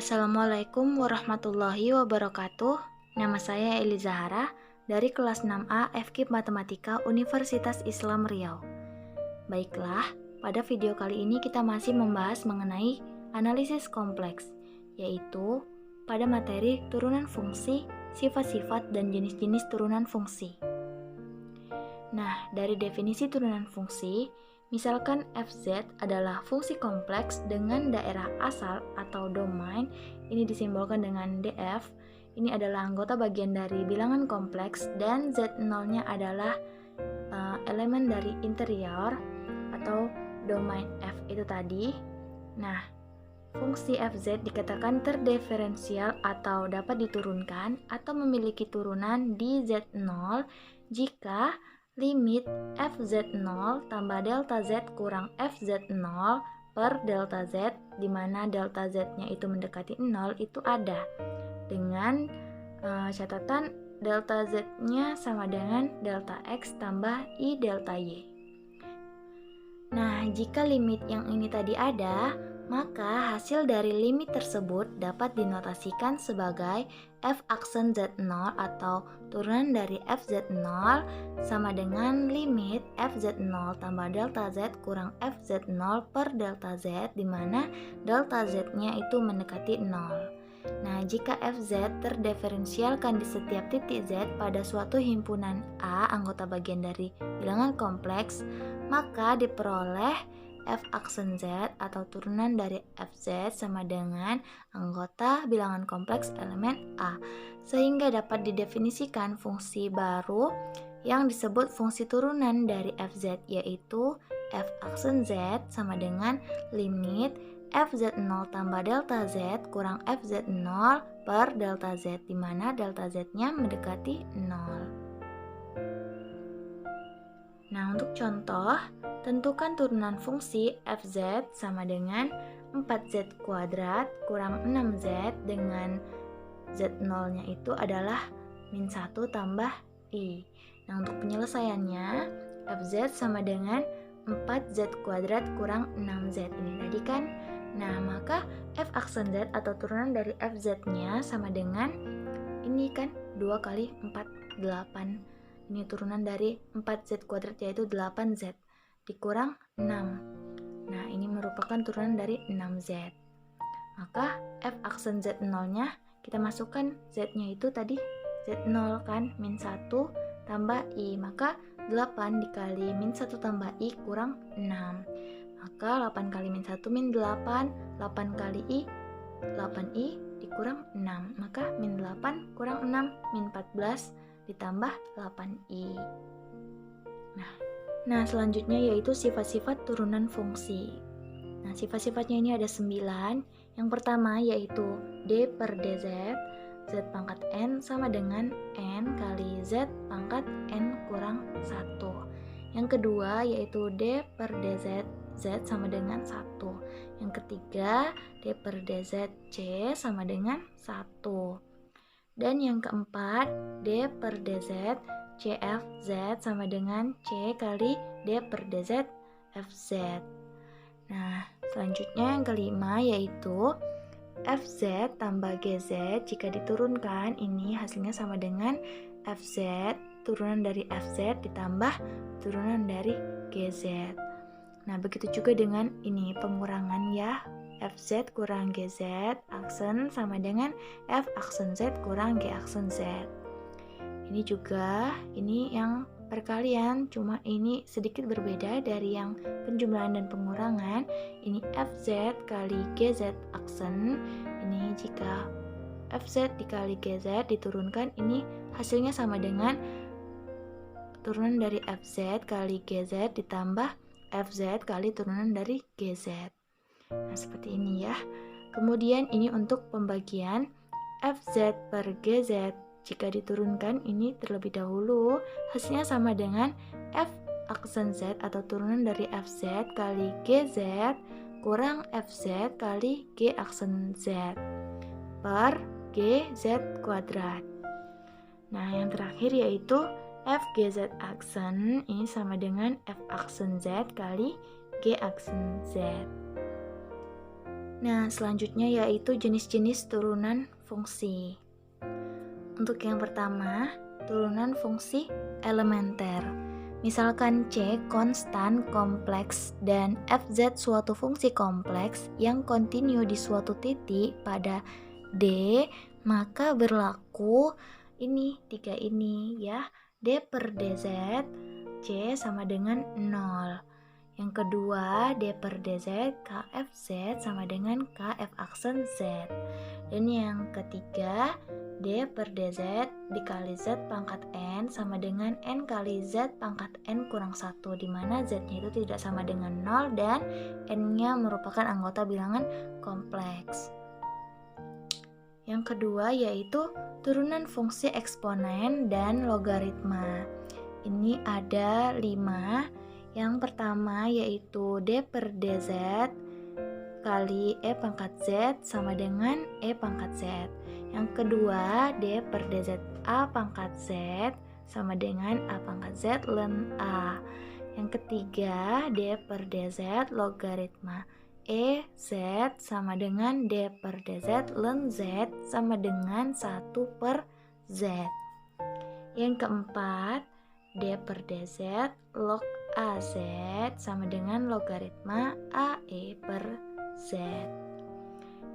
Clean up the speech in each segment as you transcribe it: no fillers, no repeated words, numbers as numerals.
Assalamualaikum warahmatullahi wabarakatuh. Nama saya Eli Zahara dari kelas 6A FKIP Matematika Universitas Islam Riau. Baiklah, pada video kali ini kita masih membahas mengenai analisis kompleks, yaitu pada materi turunan fungsi, sifat-sifat, dan jenis-jenis turunan fungsi. Nah, dari definisi turunan fungsi, misalkan fz adalah fungsi kompleks dengan daerah asal atau domain, ini disimbolkan dengan df. Ini adalah anggota bagian dari bilangan kompleks dan z0-nya adalah elemen dari interior atau domain f itu tadi. Nah, fungsi fz dikatakan terdiferensial atau dapat diturunkan atau memiliki turunan di z0 jika limit fz0 tambah delta z kurang fz0 per delta z, di mana delta z-nya itu mendekati 0 itu ada. Dengan catatan delta z-nya sama dengan delta x tambah i delta y. Nah, jika limit yang ini tadi ada, maka hasil dari limit tersebut dapat dinotasikan sebagai f aksen z0 atau turunan dari fz0 sama dengan limit fz0 tambah delta z kurang fz0 per delta z, di mana delta z-nya itu mendekati 0. Nah, jika fz terdiferensialkan di setiap titik z pada suatu himpunan A anggota bagian dari bilangan kompleks, maka diperoleh f aksen z atau turunan dari fz sama dengan anggota bilangan kompleks elemen A, sehingga dapat didefinisikan fungsi baru yang disebut fungsi turunan dari fz, yaitu f aksen z sama dengan limit fz0 tambah delta z kurang fz0 per delta z, di mana delta z-nya mendekati 0. Nah, untuk contoh, tentukan turunan fungsi fz sama dengan 4z kuadrat kurang 6z dengan z0-nya itu adalah min 1 tambah i. Nah, untuk penyelesaiannya, fz sama dengan 4z kuadrat kurang 6z ini tadi kan. Nah, maka f aksen z atau turunan dari fz-nya sama dengan ini kan 2 kali 4, 8. Ini turunan dari 4z kuadrat yaitu 8z dikurang 6. Nah, ini merupakan turunan dari 6z. Maka f aksen z0-nya kita masukkan z-nya itu tadi z0 kan, min 1 tambah i. Maka 8 dikali min 1 tambah i kurang 6. Maka 8 kali min 1 min 8, 8 kali i, 8i dikurang 6. Maka min 8 kurang 6, min 14 ditambah 8i. Nah, selanjutnya yaitu sifat-sifat turunan fungsi. Nah, sifat-sifatnya ini ada 9. Yang pertama yaitu d per dz, z pangkat n sama dengan n kali z pangkat n kurang 1. Yang kedua yaitu d per dz, z sama dengan 1. Yang ketiga, d per dz c sama dengan 1. Dan yang keempat, d per dz cf z sama dengan c kali d per dz fz. Nah, selanjutnya yang kelima yaitu fz tambah gz jika diturunkan ini hasilnya sama dengan fz turunan dari fz ditambah turunan dari gz. Nah, begitu juga dengan ini pengurangan ya, fz kurang gz aksen sama dengan f aksen z kurang g aksen z. Ini juga, ini yang perkalian, cuma ini sedikit berbeda dari yang penjumlahan dan pengurangan. Ini fz kali gz aksen, ini jika fz dikali gz diturunkan, ini hasilnya sama dengan turunan dari fz kali gz ditambah fz kali turunan dari gz. Nah, seperti ini ya. Kemudian ini untuk pembagian fz per gz. Jika diturunkan ini terlebih dahulu, hasilnya sama dengan f aksen z atau turunan dari fz kali gz kurang fz kali g aksen z per gz kuadrat. Nah, yang terakhir yaitu f gz aksen ini sama dengan f aksen z kali g aksen z. Nah, selanjutnya yaitu jenis-jenis turunan fungsi. Untuk yang pertama, turunan fungsi elementer. Misalkan C konstan kompleks dan Fz suatu fungsi kompleks yang kontinu di suatu titik pada D, maka berlaku ini tiga ini ya. D per dz C sama dengan 0. Yang kedua, D per dz Kfz sama dengan Kf aksen Z. Dan yang ketiga, D per dz dikali Z pangkat N sama dengan N kali Z pangkat N kurang 1, di mana Z-nya itu tidak sama dengan 0 dan N-nya merupakan anggota bilangan kompleks. Yang kedua yaitu turunan fungsi eksponen dan logaritma. Ini ada 5. Yang pertama yaitu D per dz kali E pangkat Z sama dengan E pangkat Z. Yang kedua, D per dz A pangkat Z sama dengan A pangkat Z ln A. Yang ketiga, D per dz logaritma E Z sama dengan D per dz ln Z sama dengan 1 per Z. Yang keempat, D per dz log AZ sama dengan logaritma AE per Z.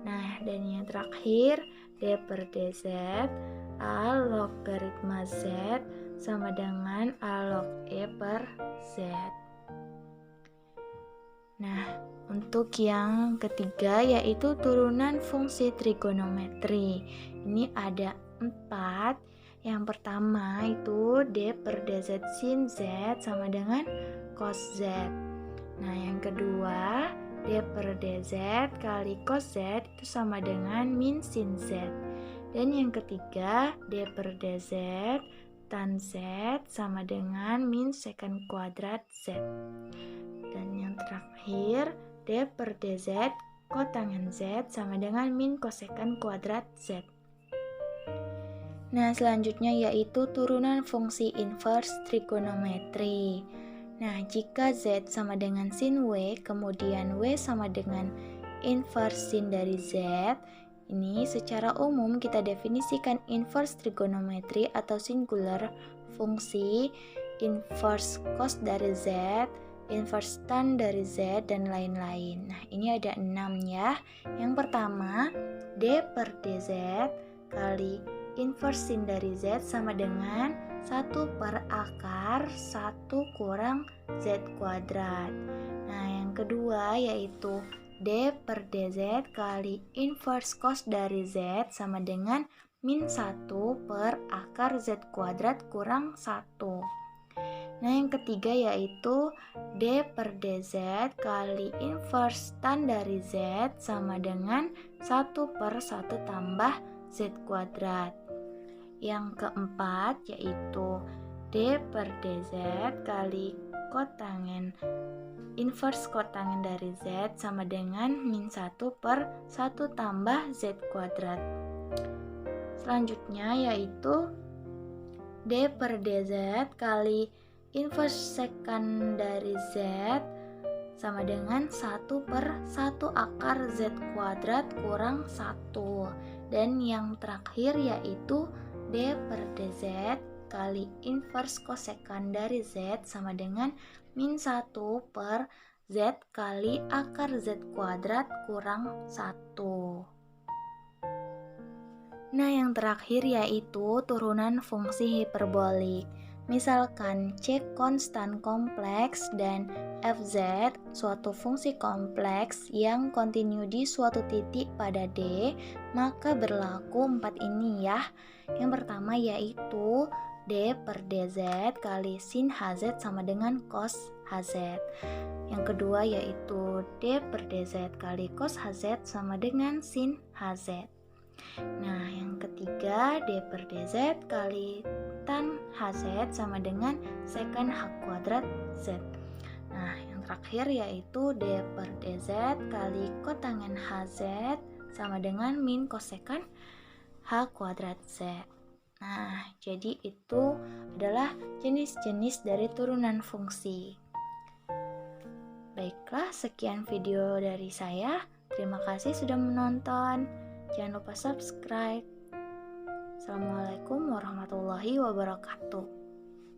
Nah, dan yang terakhir, D per dz A logaritma Z sama dengan A log E per Z. Nah, untuk yang ketiga yaitu turunan fungsi trigonometri. Ini ada 4. Yang pertama itu D per dz sin Z sama dengan cos Z. Nah, yang kedua, D per dz kali cos Z itu sama dengan min sin Z. Dan yang ketiga, D per dz tan Z sama dengan min secant kuadrat Z. Dan yang terakhir, D per dz kotangen Z sama dengan min kosekant kuadrat Z. Nah, selanjutnya yaitu turunan fungsi inverse trigonometri. Nah, jika Z sama dengan sin W, kemudian W sama dengan inverse sin dari Z, ini secara umum kita definisikan inverse trigonometri atau singular fungsi inverse cos dari Z, inverse tan dari Z, dan lain-lain. Nah, ini ada 6 ya. Yang pertama, D per dz kali inverse sin dari Z sama dengan 1 per akar 1 kurang Z kuadrat. Nah, yang kedua yaitu D per dz kali inverse cos dari Z sama dengan min 1 per akar Z kuadrat kurang 1. Nah, yang ketiga yaitu D per dz kali inverse tan dari Z sama dengan 1 per 1 tambah Z kuadrat. Yang keempat yaitu D per dz kali kotangen inverse kotangen dari Z sama dengan min 1 per 1 tambah Z kuadrat. Selanjutnya yaitu D per dz kali inverse secant dari Z sama dengan 1 per 1 akar Z kuadrat kurang 1. Dan yang terakhir yaitu D per dz kali inverse kosekant dari Z sama dengan min 1 per Z kali akar Z kuadrat kurang 1. Nah, yang terakhir yaitu turunan fungsi hiperbolik. Misalkan C konstan kompleks dan Fz suatu fungsi kompleks yang kontinu di suatu titik pada D, maka berlaku 4 ini ya. Yang pertama yaitu D per dz kali sin Hz sama dengan cos Hz. Yang kedua yaitu D per dz kali cos Hz sama dengan sin Hz. Nah, yang ketiga D per dz kali tan Hz sama dengan secant H kuadrat Z. Nah, yang terakhir yaitu D per dz kali kotangen Hz sama dengan min kosekant H kuadrat Z. Nah, jadi itu adalah jenis-jenis dari turunan fungsi. Baiklah, sekian video dari saya. Terima kasih sudah menonton. Jangan lupa subscribe. Assalamualaikum warahmatullahi wabarakatuh.